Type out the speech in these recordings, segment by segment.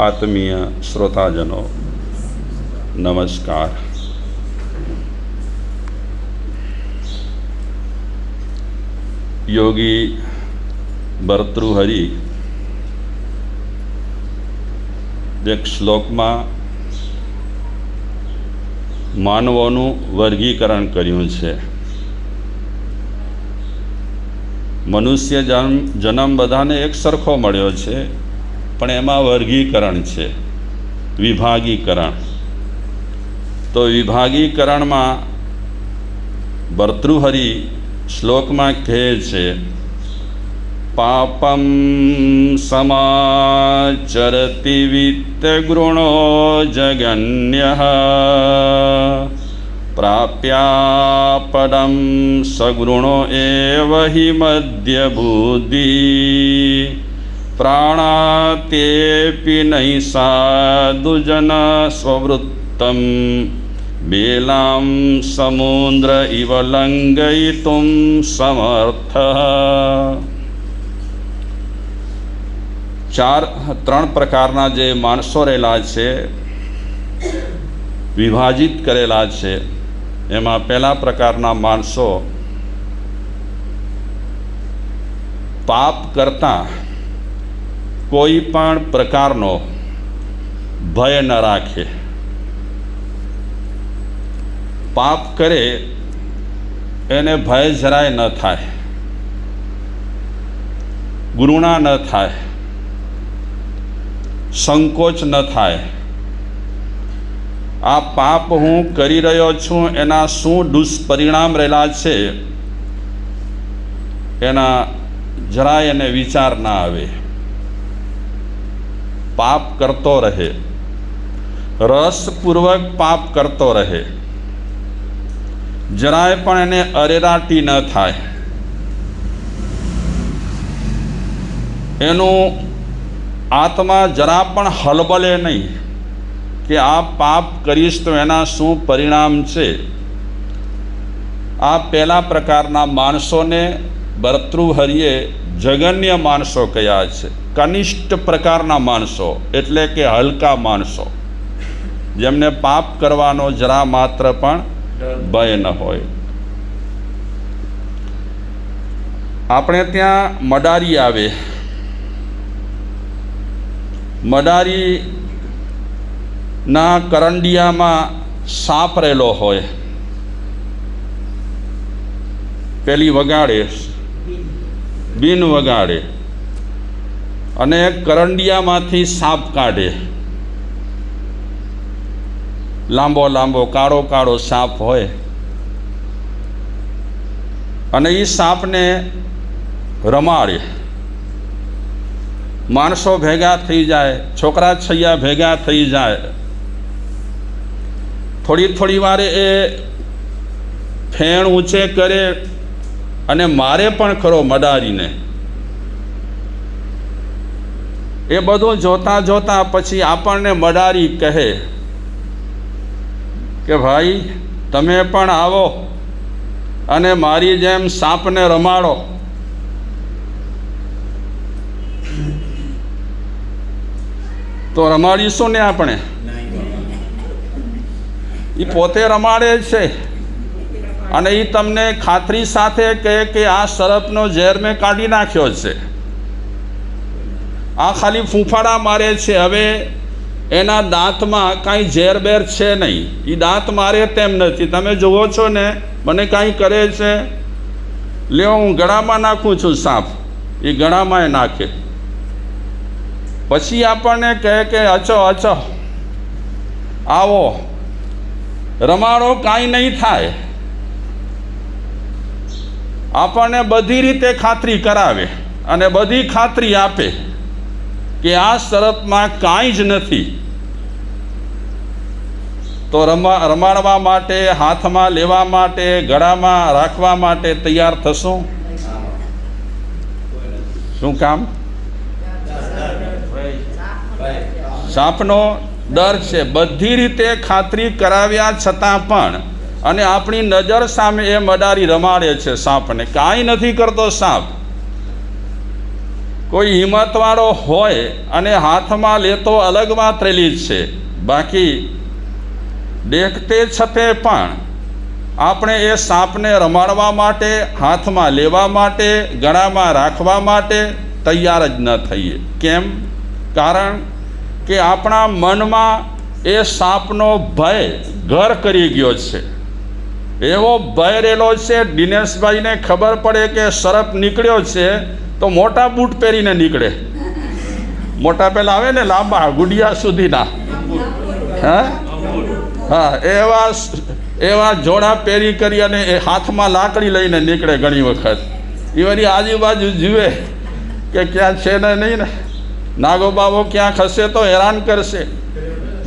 આત્મીય શ્રોતાજનો નમસ્કાર. યોગી ભર્તૃહરિ એક શ્લોકમાં માનવોનું વર્ગીકરણ કર્યું છે. મનુષ્ય જન્મ બધાને એક સરખો મળ્યો છે, પણ એમાં વર્ગીકરણ છે, વિભાગીકરણ. તો વિભાગીકરણમાં ભર્તૃહરિ શ્લોકમાં કહે છે, પાપમ સમાચરતિ વિત્તગૃણો જગન્યઃ પ્રાપ્યાપદમ સગૃણો એવ હિ મધ્યબુદ્ધિ પ્રાણાતેપી નહીં સાધુજન સ્વવૃત્તમ બેલામ સમુદ્ર ઇવ લંઘયિતુમ સમર્થ. ત્રણ પ્રકારના જે માણસો રહેલા છે, વિભાજિત કરેલા છે. એમાં પહેલા પ્રકારના માણસો પાપ કરતા કોઈ પણ પ્રકારનો ભય ન રાખે. પાપ કરે એને ભય જરાય ન થાય, ગુરુણા ન થાય, સંકોચ ન થાય. આ પાપ હું કરી રહ્યો છું, એના શું દુષ્પરિણામ રહેલા છે એના જરાય એને વિચાર ના આવે. પાપ કરતો રહે, રસપૂર્વક પાપ કરતો રહે, જરાય પણ એને અરેરાટી ન થાય. એનું આત્મા જરા પણ હલબલે નહીં કે આ પાપ કરીશ તો એના શું પરિણામ છે. આ પહેલા પ્રકારના માણસોને ભર્તૃહરિએ જગન્ય માણસો કહ્યા છે. કનિષ્ઠ પ્રકારના માણસો એટલે કે હલકા માણસો, જેમને પાપ કરવાનો જરા માત્ર પણ ભય ન હોય. આપણે ત્યાં મડારી આવે, મડારીના કરંડિયામાં સાપ રહેલો હોય. પેલી વગાડે, બીન વગાડે અને કરંડિયામાંથી સાપ કાઢે. લાંબો લાંબો કાળો કાળો સાપ હોય અને એ સાપને રમાડે. માણસો ભેગા થઈ જાય, છોકરા છૈયા ભેગા થઈ જાય. થોડી થોડી વારે એ ફેણ ઊંચે કરે અને મારે પણ ખરો મડારીને. એ બધું જોતા જોતા પછી આપણને મડારી કહે કે ભાઈ તમે પણ આવો અને મારી જેમ સાપને રમાડો. તો રમાડીશું ને આપણે? એ પોતે રમાડે છે અને એ તમને ખાતરી સાથે કહે કે આ સર્પનો ઝેર મેં કાઢી નાખ્યો છે. આ ખાલી ફૂંફાડા મારે છે. હવે એના દાંતમાં કાંઈ ઝેરબેર છે નહીં. એ દાંત મારે તેમ નથી. તમે જુઓ છો ને મને કાંઈ કરે છે, લ્યો હું ગળામાં નાખું છું સાપ, એ ગળામાં નાખે. પછી આપણને કહે કે અચો અચો આવો રમાડો, કાંઈ નહીં થાય. આપણને બધી રીતે ખાતરી કરાવે અને બધી ખાતરી આપે કે આ સર્પમાં કાંઈ જ નથી. તો રમાડવા માટે, હાથમાં લેવા માટે, ગળામાં રાખવા માટે તૈયાર થશું? શું કામ? સાપનો ડર છે. બધી રીતે ખાતરી કરાવ્યા છતાં પણ અને આપણી નજર સામે એ મડારી રમાડે છે સાપને. કાંઈ નથી કરતો સાપ. કોઈ હિંમતવાળો હોય અને હાથમાં લેતો અલગ વાતરેલી જ છે, બાકી દેખતે છતે પણ આપણે એ સાપને રમાડવા માટે, હાથમાં લેવા માટે, ગળામાં રાખવા માટે તૈયાર જ ન થઈએ. કેમ? કારણ કે આપણા મનમાં એ સાપનો ભય ઘર કરી ગયો છે. એવો ભય રહેલો છે. દિનેશભાઈને ખબર પડે કે સર્પ નીકળ્યો છે તો મોટા બૂટ પહેરીને નીકળે. મોટા પેલા આવે ને લાંબા ગુડિયા સુધીના, હા, એવા જોડા પહેરી કરી અને એ હાથમાં લાકડી લઈને નીકળે. ઘણી વખત એ વળી આજુબાજુ જુએ કે ક્યાં છે ને નહીં ને, નાગો બાવો ક્યાં ખસે તો હેરાન કરશે.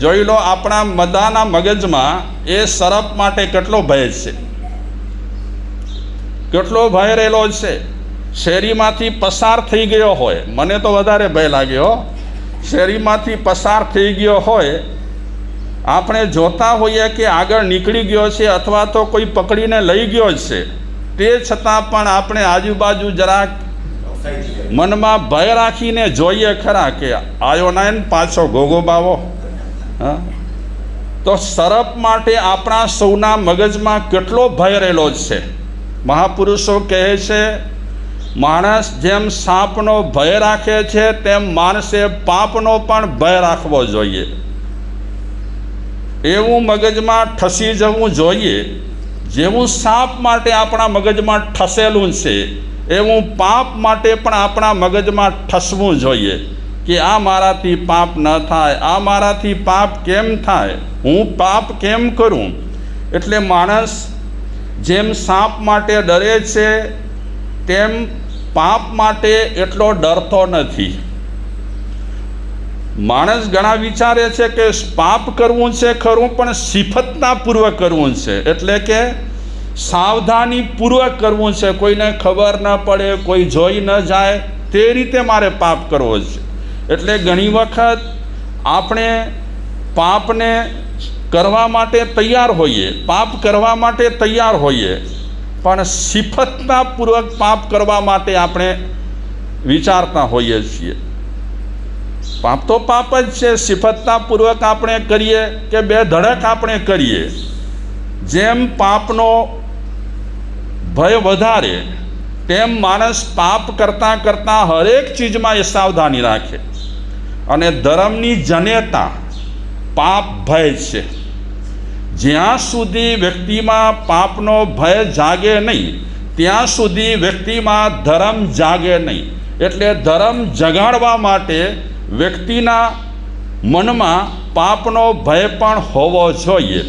જોઈ લો આપણા બધાના મગજમાં એ સર્પ માટે કેટલો ભય છે, કેટલો ભય રહેલો છે. શેરીમાંથી પસાર થઈ ગયો હોય, મને તો વધારે ભય લાગ્યો. શેરીમાંથી પસાર થઈ ગયો હોય, આપણે જોતા હોઈએ કે આગળ નીકળી ગયો છે અથવા તો કોઈ પકડીને લઈ ગયો છે, તે છતાં પણ આપણે આજુબાજુ જરાક મનમાં ભય રાખીને જોઈએ ખરા કે આયો ના પાછો ગોગો બાવો. તો સર્પ માટે આપણા સૌના મગજમાં કેટલો ભય રહેલો છે. મહાપુરુષો કહે છે, માણસ જેમ સાપનો ભય રાખે છે તેમ માણસે પાપનો પણ ભય રાખવો જોઈએ. એવું મગજમાં ઠસી જવું જોઈએ. જેવું સાપ માટે આપણા મગજમાં ઠસેલું છે એવું પાપ માટે પણ આપણા મગજમાં ઠસવું જોઈએ કે આ મારાથી પાપ ન થાય, આ મારાથી પાપ કેમ થાય, હું પાપ કેમ કરું. એટલે માણસ જેમ સાપ માટે ડરે છે તેમ પાપ માટે એટલો ડરતો નથી. માણસ ઘણા વિચારે છે કે પાપ કરવું છે ખરું, પણ સિફતતાપૂર્વક કરવું છે, એટલે કે સાવધાનીપૂર્વક કરવું છે. કોઈને ખબર ન પડે, કોઈ જોઈ ન જાય, તે રીતે મારે પાપ કરવો છે. એટલે ઘણી વખત આપણે પાપને કરવા માટે તૈયાર હોઈએ, પાપ કરવા માટે તૈયાર હોઈએ, પણ સિફતતાપૂર્વક પાપ કરવા માટે આપણે વિચારતા હોઈએ છીએ. પાપ તો પાપ જ છે. સિફતતાપૂર્વક આપણે કરીએ કે બે ધડક આપણે કરીએ, જેમ પાપનો ભય વધારે તેમ માણસ પાપ કરતાં કરતાં હરેક ચીજમાં એ સાવધાની રાખે. અને ધર્મની જનેતા પાપ ભય છે. જ્યાં સુધી વ્યક્તિમાં પાપનો ભય જાગે નહીં ત્યાં સુધી વ્યક્તિમાં ધર્મ જાગે નહીં. એટલે ધર્મ જગાડવા માટે વ્યક્તિના મનમાં પાપનો ભય પણ હોવો જોઈએ.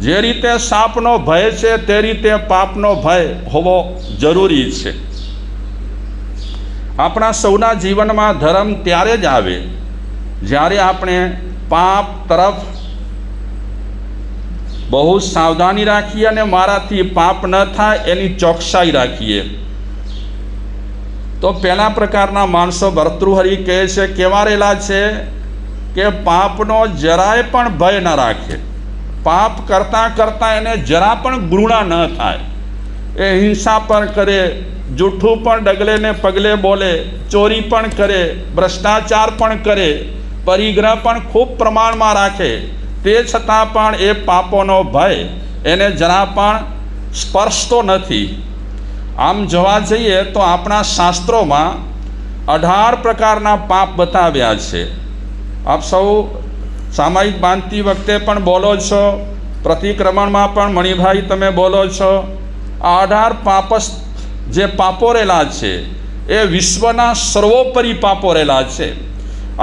જે રીતે સાપનો ભય છે તે રીતે પાપનો ભય હોવો જરૂરી છે. આપણા સૌના જીવનમાં ધર્મ ત્યારે જ આવે જ્યારે આપણે પાપ તરફ બહુ સાવધાની રાખીએ અને મારાથી પાપ ન થાય એની ચોકસાઈ રાખીએ. તો પહેલા પ્રકારના માણસો ભર્તૃહરિ કહે છે કેવા રહેલા છે કે પાપનો જરાય પણ ભય ન રાખે. પાપ કરતાં કરતાં એને જરા પણ ઘૃણા ન થાય. એ હિંસા પણ કરે, જૂઠું પણ ડગલે ને પગલે બોલે, ચોરી પણ કરે, ભ્રષ્ટાચાર પણ કરે, પરિગ્રહ પણ ખૂબ પ્રમાણમાં રાખે, તે છતાં પણ એ પાપોનો ભય એને જરા પણ સ્પર્શતો નથી. આમ જોવા જઈએ તો આપણા શાસ્ત્રોમાં 18 પ્રકારના પાપ બતાવ્યા છે. આપ સૌ સામાયિક બાંધતી વખતે પણ બોલો છો, પ્રતિક્રમણમાં પણ મણિભાઈ તમે બોલો છો. આ 18 પાપ જે પાપો રહેલા છે એ વિશ્વના સર્વોપરી પાપો રહેલા છે.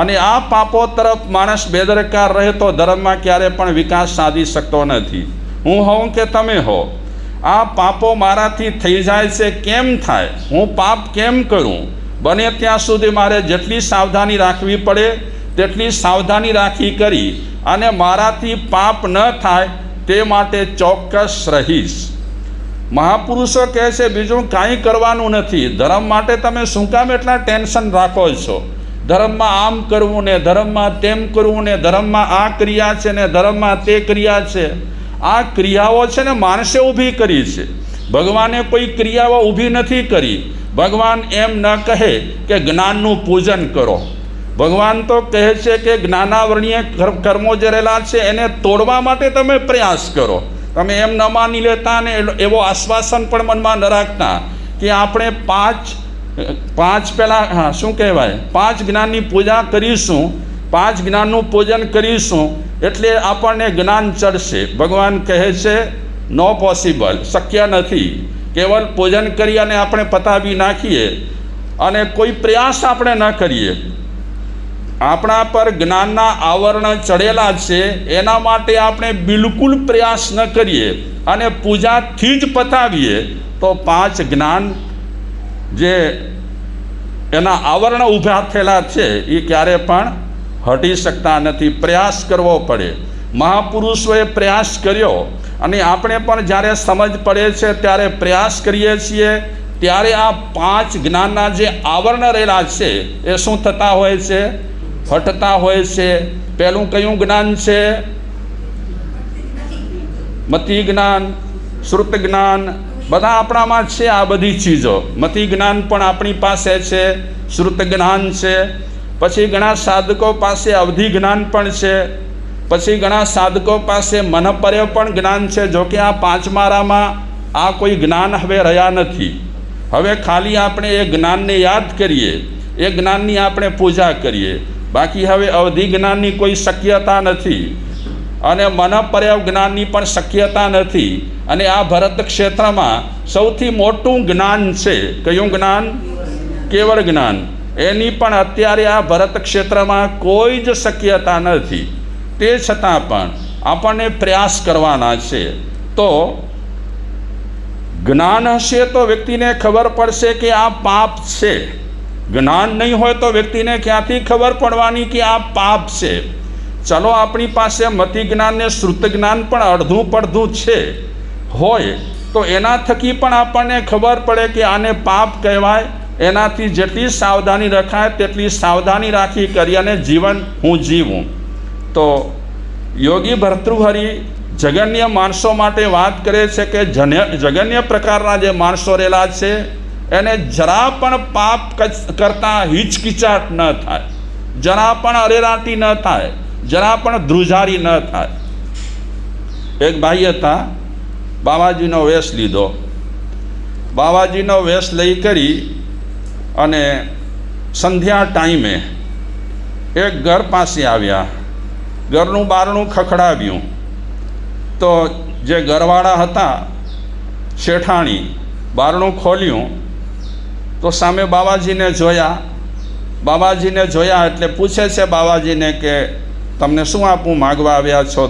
અને આ પાપો તરફ માણસ બેદરકાર રહે તો ધર્મમાં ક્યારે પણ વિકાસ સાધી શકતો નથી. હું હોઉં કે તમે હો, આ પાપો મારાથી થઈ જાય છે, કેમ થાય, હું પાપ કેમ કરું, બને ત્યાં સુધી મારે જેટલી સાવધાની રાખવી પડે તેટલી સાવધાની રાખી કરી અને મારાથી પાપ ન થાય તે માટે ચોક્કસ રહીશ. મહાપુરુષો કહે છે બીજું કાંઈ કરવાનું નથી. ધર્મ માટે તમે શું કામ એટલા ટેન્શન રાખો છો? ધર્મમાં આમ કરવું ને ધર્મમાં તેમ કરવું ને ધર્મમાં આ ક્રિયા છે ને ધર્મમાં તે ક્રિયા છે. આ ક્રિયાઓ છે ને માણસે ઊભી કરી છે. ભગવાને કોઈ ક્રિયાઓ ઊભી નથી કરી. ભગવાન એમ ન કહે કે જ્ઞાનનું પૂજન કરો. ભગવાન તો કહે છે કે જ્ઞાનાવરણીય કર્મો જે રહેલા છે એને તોડવા માટે તમે પ્રયાસ કરો. તમે એમ ન માની લેતા ને એવો આશ્વાસન પણ મનમાં ન રાખતા કે આપણે પાંચ પહેલાં શું કહેવાય 5 જ્ઞાનની પૂજા કરીશું, 5 જ્ઞાનનું પૂજન કરીશું એટલે આપણને જ્ઞાન ચડશે. ભગવાન કહે છે નો પોસિબલ, શક્ય નથી. કેવલ પૂજન કરી અને આપણે પતાવી નાખીએ અને કોઈ પ્રયાસ આપણે ન કરીએ. આપણા પર જ્ઞાનના આવરણ ચડેલા છે એના માટે આપણે બિલકુલ પ્રયાસ ન કરીએ અને પૂજાથી જ પતાવીએ તો 5 જ્ઞાન જે એના આવરણ ઊભા થયેલા છે એ ક્યારે પણ હટી શકતા નથી. પ્રયાસ કરવો પડે. મહાપુરુષોએ પ્રયાસ કર્યો અને આપણે પણ જ્યારે સમજ પડે છે ત્યારે પ્રયાસ કરીએ છીએ ત્યારે આ 5 જ્ઞાનના જે આવરણ રહેલા છે એ શું થતા હોય છે? હટતા હોય છે. પહેલું કયું જ્ઞાન છે? મતિ જ્ઞાન, શ્રુત જ્ઞાન, બધા આપણામાં છે આ બધી ચીજો. મતિ જ્ઞાન પણ આપણી પાસે છે, શ્રુત જ્ઞાન છે. પછી ઘણા સાધકો પાસે અવધિ જ્ઞાન પણ છે. પછી ઘણા સાધકો પાસે મનપર્ય પણ જ્ઞાન છે. જોકે આ 5 મારામાં આ કોઈ જ્ઞાન હવે રહ્યા નથી. હવે ખાલી આપણે એ જ્ઞાનને યાદ કરીએ, એ જ્ઞાનની આપણે પૂજા કરીએ. બાકી હવે અવધિ જ્ઞાનની કોઈ શક્યતા નથી અને મનપર્ય જ્ઞાનની પણ શક્યતા નથી. અને આ ભરત ક્ષેત્રમાં સૌથી મોટું જ્ઞાન છે કયું જ્ઞાન? કેવળ જ્ઞાન. એની પણ અત્યારે આ ભરત ક્ષેત્રમાં કોઈ જ શક્યતા નથી. તે છતાં પણ આપણને પ્રયાસ કરવાના છે. તો જ્ઞાન હશે તો વ્યક્તિને ખબર પડશે કે આ પાપ છે. જ્ઞાન નહીં હોય તો વ્યક્તિને ક્યાંથી ખબર પડવાની કે આ પાપ છે? ચલો આપણી પાસે મતિ જ્ઞાન ને શ્રુત જ્ઞાન પણ અડધું પડધું છે હોય તો એના થકી પણ આપણને ખબર પડે કે આને પાપ કહેવાય. એનાથી જેટલી સાવધાની રખાય તેટલી સાવધાની રાખી કરી અને જીવન હું જીવું. તો યોગી ભર્તૃહરિ જગન્ય માણસો માટે વાત કરે છે કે જગન્ય પ્રકારના જે માણસો રહેલા છે એને જરા પણ પાપ કરતાં હિચકિચાટ ન થાય, જરા પણ અરેરાટી ન થાય, જરા પણ ધ્રુજારી ન થાય. એક ભાઈ હતા, બાવાજીનો વેશ લીધો. બાવાજીનો વેશ લઈ કરી અને સંધ્યા ટાઈમે એક ઘર પાસે આવ્યા. ઘરનું બારણું ખખડાવ્યું તો જે ઘરવાળા હતા શેઠાણી, બારણું ખોલ્યું તો સામે બાવાજીને જોયા. બાવાજીને જોયા એટલે પૂછે છે બાવાજીને કે તમને શું આપું, માગવા આવ્યા છો?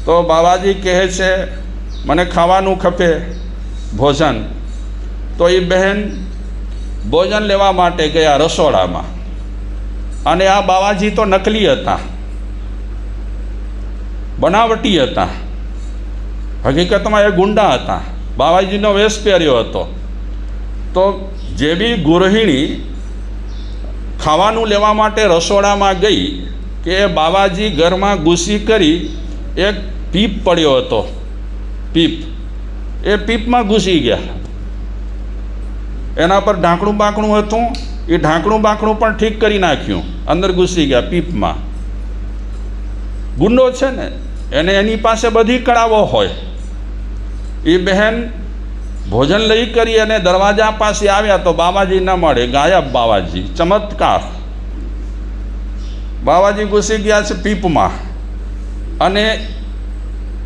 તો બાવાજી કહે છે મને ખાવાનું ખપે, ભોજન. તો એ બહેન ભોજન લેવા માટે ગયા રસોડામાં. અને આ બાવાજી તો નકલી હતા, બનાવટી હતા. હકીકતમાં એ ગુંડા હતા. બાવાજીનો વેશ પહેર્યો હતો. તો જે બી ગૃહિણી ખાવાનું લેવા માટે રસોડામાં ગઈ કે બાવાજી ઘરમાં ઘૂસી કરી એક પીપ પડ્યો હતો, પીપ. એ પીપમાં ઘૂસી ગયા. એના પર ઢાંકણું બાંકણું હતું, એ ઢાંકણું બાંકણું પણ ઠીક કરી નાખ્યું. અંદર ઘૂસી ગયા પીપમાં. ગુંડો છે ને એને એની પાસે બધી કળાઓ હોય. એ બહેન ભોજન લઈ કરી અને દરવાજા પાસે આવ્યા તો બાવાજી ન મળે, ગાયબ બાવાજી. ચમત્કાર! બાવાજી ઘૂસી ગયા છે પીપમાં અને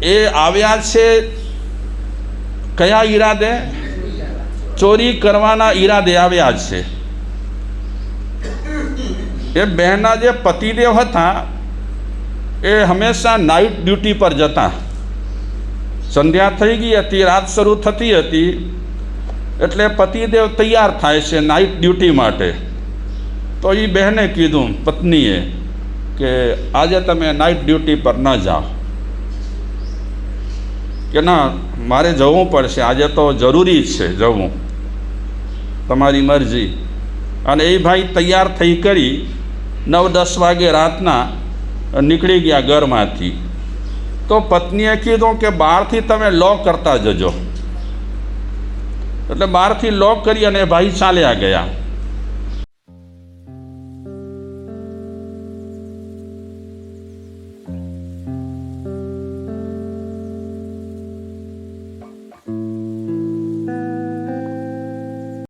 એ આવ્યા છે કયા ઈરાદે? ચોરી કરવાના ઈરાદે આવ્યા છે. એ બહેનના જે પતિદેવ હતા એ હંમેશા નાઇટ ડ્યુટી પર જતા. સંધ્યા થઈ ગઈ હતી, રાત શરૂ થતી હતી એટલે પતિદેવ તૈયાર થાય છે નાઇટ ડ્યુટી માટે. તો એ બહેને કીધું પત્નીએ કે આજે તમે નાઇટ ડ્યુટી પર ન જાઓ. કે ના, મારે જવું પડશે, આજે તો જરૂરી છે જવું, તમારી મરજી. અને એ ભાઈ તૈયાર થઈ કરી 9-10 વાગે રાતના નીકળી ગયા ઘરમાંથી. તો પત્નીએ કીધું કે બહારથી તમે લોક કરતા જજો. એટલે બહારથી લોક કરી અને ભાઈ ચાલ્યા ગયા.